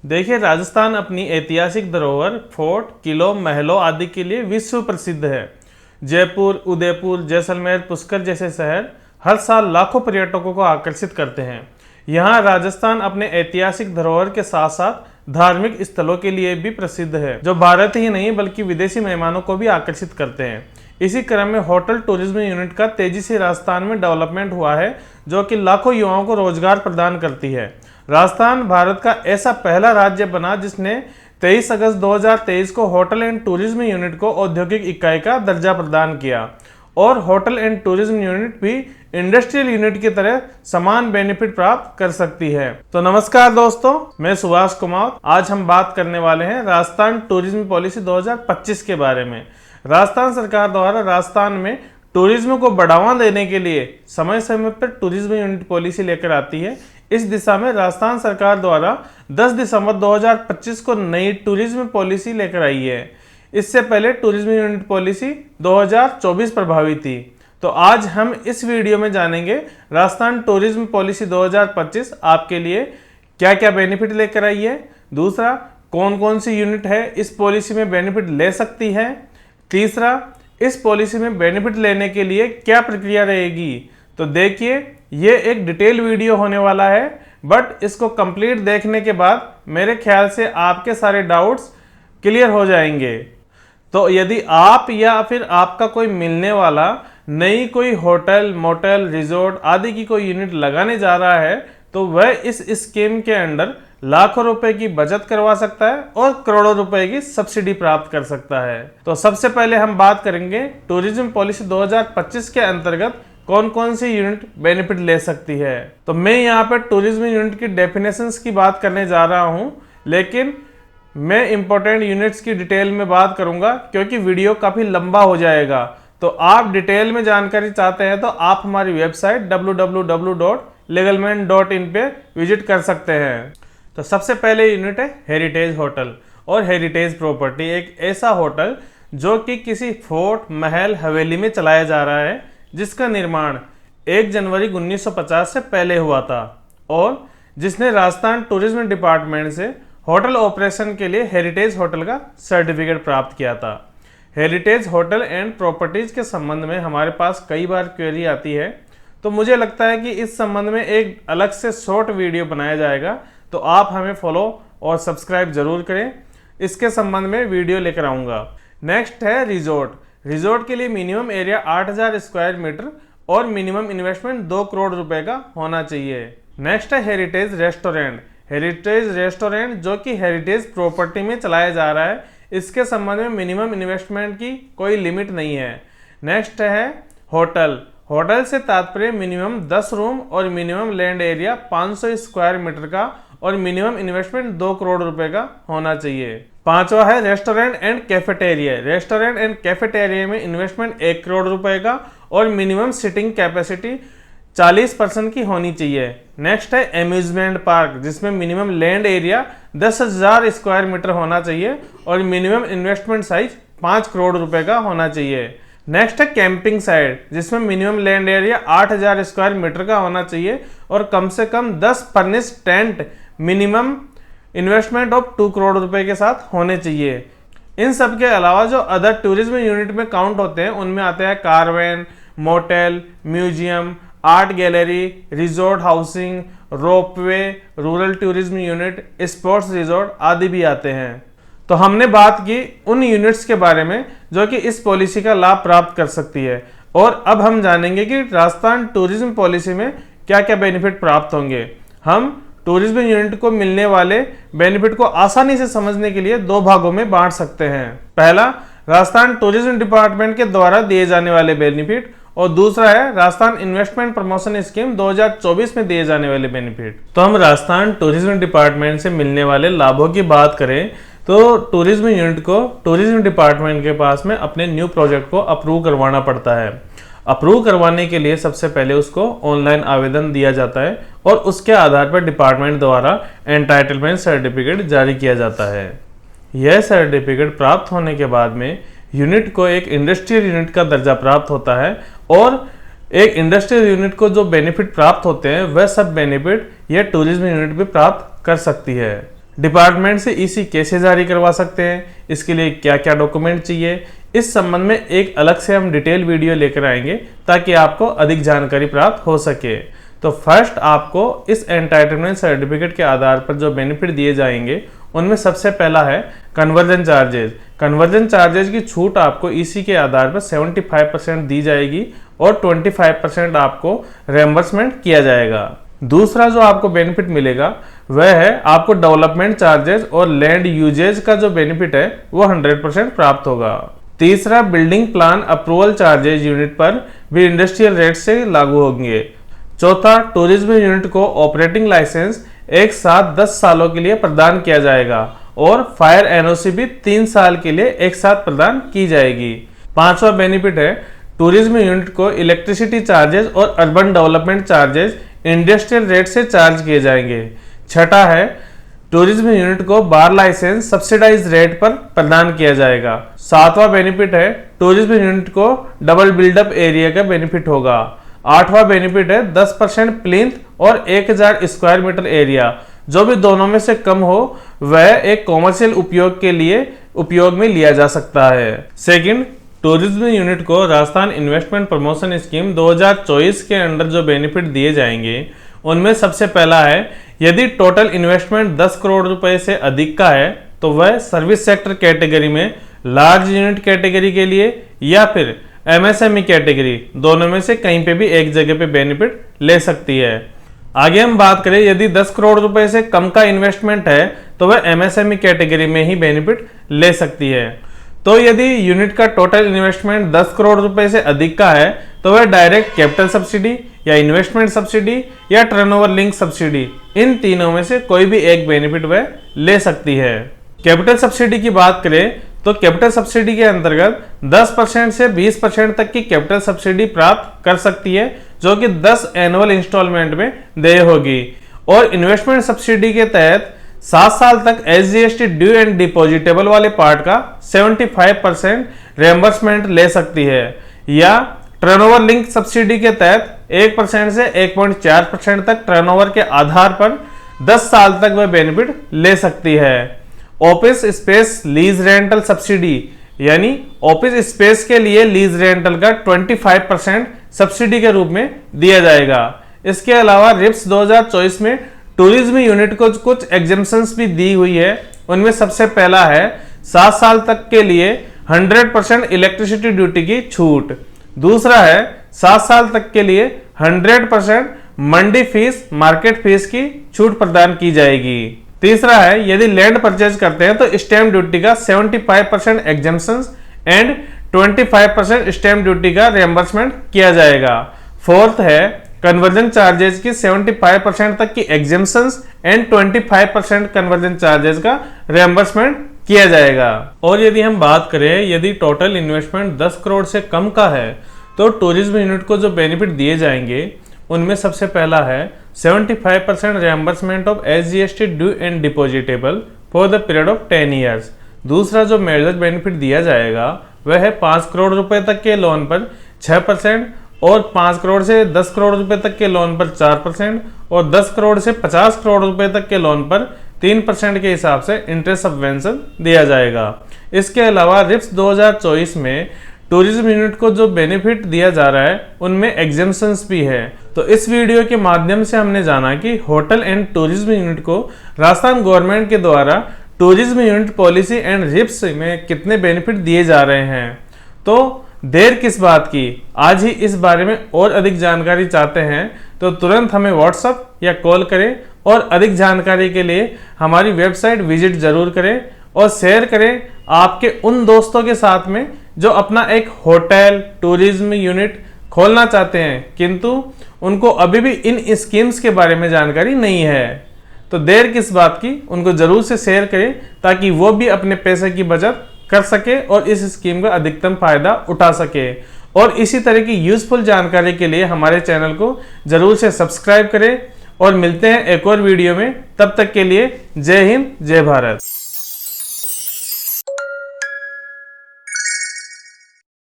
देखिए, राजस्थान अपनी ऐतिहासिक धरोहर, फोर्ट, किलों, महलों आदि के लिए विश्व प्रसिद्ध है। जयपुर, उदयपुर, जैसलमेर, पुष्कर जैसे शहर हर साल लाखों पर्यटकों को आकर्षित करते हैं। यहाँ राजस्थान अपने ऐतिहासिक धरोहर के साथ साथ धार्मिक स्थलों के लिए भी प्रसिद्ध है, जो भारत ही नहीं बल्कि विदेशी मेहमानों को भी आकर्षित करते हैं। इसी क्रम में होटल टूरिज्म यूनिट का तेजी से राजस्थान में डेवलपमेंट हुआ है, जो कि लाखों युवाओं को रोजगार प्रदान करती है। राजस्थान भारत का ऐसा पहला राज्य बना जिसने 23 अगस्त 2023 को होटल एंड टूरिज्म यूनिट को औद्योगिक इकाई का दर्जा प्रदान किया, और होटल एंड टूरिज्म यूनिट भी इंडस्ट्रियल यूनिट की तरह समान बेनिफिट प्राप्त कर सकती है। तो नमस्कार दोस्तों, मैं सुभाष कुमार। आज हम बात करने वाले हैं राजस्थान टूरिज्म पॉलिसी 2025 के बारे में। राजस्थान सरकार द्वारा राजस्थान में टूरिज्म को बढ़ावा देने के लिए समय समय पर टूरिज्म यूनिट पॉलिसी लेकर आती है। इस दिशा में राजस्थान सरकार द्वारा 10 दिसंबर 2025 को नई टूरिज्म पॉलिसी लेकर आई है। इससे पहले टूरिज्म यूनिट पॉलिसी 2024 प्रभावी थी। तो आज हम इस वीडियो में जानेंगे राजस्थान टूरिज्म पॉलिसी 2025 आपके लिए क्या क्या बेनिफिट लेकर आई है। दूसरा, कौन कौन सी यूनिट है इस पॉलिसी में बेनिफिट ले सकती है। तीसरा, इस पॉलिसी में बेनिफिट लेने के लिए क्या प्रक्रिया रहेगी। तो देखिए, ये एक डिटेल वीडियो होने वाला है, बट इसको कंप्लीट देखने के बाद मेरे ख्याल से आपके सारे डाउट्स क्लियर हो जाएंगे। तो यदि आप या फिर आपका कोई मिलने वाला नई कोई होटल, मोटल, रिजॉर्ट आदि की कोई यूनिट लगाने जा रहा है, तो वह इस स्कीम के अंडर लाखों रुपए की बचत करवा सकता है और करोड़ों रुपए की सब्सिडी प्राप्त कर सकता है। तो सबसे पहले हम बात करेंगे टूरिज्म पॉलिसी 2025 के अंतर्गत कौन कौन सी यूनिट बेनिफिट ले सकती है। तो मैं यहाँ पर टूरिज्म यूनिट की डेफिनेशंस की बात करने जा रहा हूँ, लेकिन मैं इंपॉर्टेंट यूनिट्स की डिटेल में बात करूंगा क्योंकि वीडियो काफ़ी लंबा हो जाएगा। तो आप डिटेल में जानकारी चाहते हैं तो आप हमारी वेबसाइट www.legalman.in पे विजिट कर सकते हैं। तो सबसे पहले यूनिट है हेरिटेज होटल और हेरिटेज प्रॉपर्टी। एक ऐसा होटल जो कि किसी फोर्ट, महल, हवेली में चलाया जा रहा है, जिसका निर्माण 1 जनवरी 1950 से पहले हुआ था और जिसने राजस्थान टूरिज्म डिपार्टमेंट से होटल ऑपरेशन के लिए हेरिटेज होटल का सर्टिफिकेट प्राप्त किया था। हेरिटेज होटल एंड प्रॉपर्टीज के संबंध में हमारे पास कई बार क्वेरी आती है, तो मुझे लगता है कि इस संबंध में एक अलग से शॉर्ट वीडियो बनाया जाएगा। तो आप हमें फॉलो और सब्सक्राइब जरूर करें, इसके संबंध में वीडियो लेकर आऊँगा। नेक्स्ट है रिजॉर्ट। रिजॉर्ट के लिए मिनिमम एरिया 8000 स्क्वायर मीटर और मिनिमम इन्वेस्टमेंट 2 करोड़ रुपए का होना चाहिए। नेक्स्ट है हेरिटेज रेस्टोरेंट। हेरिटेज रेस्टोरेंट जो कि हेरिटेज प्रॉपर्टी में चलाया जा रहा है, इसके संबंध में मिनिमम इन्वेस्टमेंट की कोई लिमिट नहीं है। नेक्स्ट है होटल। होटल से तात्पर्य मिनिमम 10 रूम और minimum land area 500 square metre का और मिनिमम इन्वेस्टमेंट 2 करोड़ रुपए का होना चाहिए। पांचवा है restaurant and cafeteria. Restaurant and cafeteria में इन्वेस्टमेंट 1 करोड़ रुपए का और मिनिमम सिटिंग कैपेसिटी 40% की होनी चाहिए। नेक्स्ट है एम्यूजमेंट पार्क, जिसमें minimum land area 10,000 square metre होना चाहिए और मिनिमम इन्वेस्टमेंट साइज 5 करोड़ रुपए का होना चाहिए। नेक्स्ट है कैंपिंग साइट, जिसमें minimum land area 8,000 square metre का होना चाहिए और कम से कम 10 furnish tent minimum investment of 2 crore रुपए के साथ होने चाहिए। इन सब के अलावा जो अदर टूरिज्म यूनिट में काउंट होते हैं, उनमें आते हैं कारवेन, motel, museum, art gallery, resort housing, ropeway, rural tourism unit, sports resort आदि भी आते हैं। तो हमने बात की उन यूनिट्स के बारे में जो कि इस पॉलिसी का लाभ प्राप्त कर सकती है, और अब हम जानेंगे कि राजस्थान टूरिज्म पॉलिसी में क्या क्या बेनिफिट प्राप्त होंगे। हम टूरिज्म यूनिट को मिलने वाले बेनिफिट को आसानी से समझने के लिए 2 भागों में बांट सकते हैं। पहला, राजस्थान टूरिज्म डिपार्टमेंट के द्वारा दिए जाने वाले बेनिफिट, और दूसरा है राजस्थान इन्वेस्टमेंट प्रमोशन स्कीम 2024 में दिए जाने वाले बेनिफिट। तो हम राजस्थान टूरिज्म डिपार्टमेंट से मिलने वाले लाभों की बात करें तो टूरिज्म यूनिट को टूरिज्म डिपार्टमेंट के पास में अपने न्यू प्रोजेक्ट को अप्रूव करवाना पड़ता है। अप्रूव करवाने के लिए सबसे पहले उसको ऑनलाइन आवेदन दिया जाता है और उसके आधार पर डिपार्टमेंट द्वारा एंटाइटलमेंट सर्टिफिकेट जारी किया जाता है। यह सर्टिफिकेट प्राप्त होने के बाद में यूनिट को एक इंडस्ट्रियल यूनिट का दर्जा प्राप्त होता है और एक इंडस्ट्रियल यूनिट को जो बेनिफिट प्राप्त होते हैं वह सब बेनिफिट यह टूरिज्म यूनिट भी प्राप्त कर सकती है। डिपार्टमेंट से ईसी कैसे जारी करवा सकते हैं, इसके लिए क्या क्या डॉक्यूमेंट चाहिए, इस संबंध में एक अलग से हम डिटेल वीडियो लेकर आएंगे ताकि आपको अधिक जानकारी प्राप्त हो सके। तो फर्स्ट आपको इस एंटाइटलमेंट सर्टिफिकेट के आधार पर जो बेनिफिट दिए जाएंगे उनमें सबसे पहला है कन्वर्जन चार्जेज। कन्वर्जन चार्जेज की छूट आपको ईसी के आधार पर 75% दी जाएगी और 25% आपको रेम्बर्समेंट किया जाएगा। दूसरा जो आपको बेनिफिट मिलेगा वह है आपको डेवलपमेंट चार्जेज और लैंड यूजेज का जो बेनिफिट है वो 100% प्राप्त होगा। तीसरा building plan approval charges unit पर भी इंडस्ट्रियल रेट से लागू होंगे। चौथा टूरिज्म यूनिट को ऑपरेटिंग लाइसेंस एक साथ 10 सालों के लिए प्रदान किया जाएगा और फायर एनओसी भी 3 साल के लिए एक साथ प्रदान की जाएगी। पांचवा बेनिफिट है टूरिज्म यूनिट को इलेक्ट्रिसिटी चार्जेज और urban development charges industrial rate से चार्ज किए जाएंगे। छठा है टूरिज्म यूनिट को बार लाइसेंस सब्सिडाइज रेट पर प्रदान किया जाएगा। सातवां बेनिफिट है टूरिज्म यूनिट को डबल बिल्डअप एरिया का बेनिफिट होगा। आठवां बेनिफिट है 10% प्लिंथ और 1000 स्क्वायर मीटर एरिया जो भी दोनों में से कम हो वह एक कॉमर्शियल उपयोग में लिया जा सकता है। सेकंड, टूरिज्म यूनिट को राजस्थान इन्वेस्टमेंट प्रमोशन स्कीम 2024 के अंडर जो बेनिफिट दिए जाएंगे उनमें सबसे पहला है यदि टोटल इन्वेस्टमेंट 10 करोड़ रुपए से अधिक का है तो वह सर्विस सेक्टर कैटेगरी में लार्ज यूनिट कैटेगरी के लिए या फिर एमएसएमई कैटेगरी दोनों में से कहीं पे भी एक जगह पे बेनिफिट ले सकती है। आगे हम बात करें यदि 10 करोड़ रुपए से कम का इन्वेस्टमेंट है तो वह एमएसएमई कैटेगरी में ही बेनिफिट ले सकती है। तो यदि यूनिट का टोटल इन्वेस्टमेंट 10 करोड़ रुपए से अधिक का है तो वह डायरेक्ट कैपिटल सब्सिडी या इन्वेस्टमेंट सब्सिडी या टर्नओवर लिंक सब्सिडी इन तीनों में से कोई भी एक बेनिफिट वह ले सकती है। कैपिटल सब्सिडी की बात करें तो कैपिटल सब्सिडी के अंतर्गत 10% से 20% तक की कैपिटल सब्सिडी प्राप्त कर सकती है जो कि 10 एनुअल इंस्टॉलमेंट में देय होगी। और इन्वेस्टमेंट सब्सिडी के तहत 7 साल तक SGST ड्यू एंड डिपोजिटेबल वाले पार्ट का 75% रेम्बर्समेंट ले सकती है। या टर्नओवर लिंक सब्सिडी के तहत 1% से 1.4% तक टर्नओवर के आधार पर 10 साल तक वह बेनिफिट ले सकती है। Office space lease rental subsidy यानी ऑफिस स्पेस के लिए लीज रेंटल का 25% सब्सिडी के रूप में दिया जाएगा। इसके अलावा रिप्स 2024 में टूरिज्म यूनिट को कुछ एग्जेम्पशंस भी दी हुई है। उनमें सबसे पहला है 7 साल तक के लिए 100% इलेक्ट्रिसिटी ड्यूटी की छूट। दूसरा है 7 साल तक के लिए 100% मंडी फीस मार्केट फीस की छूट प्रदान की जाएगी। तीसरा है यदि लैंड परचेज करते हैं तो स्टैंप ड्यूटी का 75% एग्जेम्पशंस एंड 25% स्टैंप ड्यूटी का रिएंबर्समेंट किया जाएगा। फोर्थ है कन्वर्जन चार्जेज की 75% तक की एग्जेम्पशंस एंड 25% कन्वर्जन चार्जेज का रिएंबर्समेंट किया जाएगा। और यदि हम बात करें यदि टोटल इन्वेस्टमेंट 10 करोड़ से कम का है तो टूरिज्म यूनिट को जो बेनिफिट दिए जाएंगे उनमें सबसे पहला है 75% reimbursement of SGST due and depositable for the period of 10 years. दूसरा जो मेजर बेनिफिट दिया जाएगा वह है 5 करोड़ रुपए तक के लोन पर 6% और 5 करोड़ से 10 करोड़ रुपए तक के लोन पर 4% और 10 करोड़ से 50 करोड़ रुपए तक के लोन पर 3% के हिसाब से इंटरेस्ट सब्वेंशन दिया जाएगा। इसके अलावा रिप्स 2024 में टूरिज्म यूनिट को जो बेनिफिट दिया जा रहा है उनमें एग्जेम्पशंस भी है। तो इस वीडियो के माध्यम से हमने जाना कि होटल एंड टूरिज्म यूनिट को राजस्थान गवर्नमेंट के द्वारा tourism unit policy and RIPS में कितने बेनिफिट दिए जा रहे हैं। तो देर किस बात की, आज ही इस बारे में और अधिक जानकारी चाहते हैं तो तुरंत हमें व्हाट्सएप या कॉल करें और अधिक जानकारी के लिए हमारी वेबसाइट विजिट जरूर करें और शेयर करें आपके उन दोस्तों के साथ में जो अपना एक होटल टूरिज्म यूनिट खोलना चाहते हैं किंतु उनको अभी भी इन स्कीम्स के बारे में जानकारी नहीं है। तो देर किस बात की, उनको जरूर से शेयर करें ताकि वो भी अपने पैसे की बचत कर सके और इस स्कीम का अधिकतम फायदा उठा सके। और इसी तरह की यूजफुल जानकारी के लिए हमारे चैनल को जरूर से सब्सक्राइब करें और मिलते हैं एक और वीडियो में। तब तक के लिए जय हिंद जय भारत।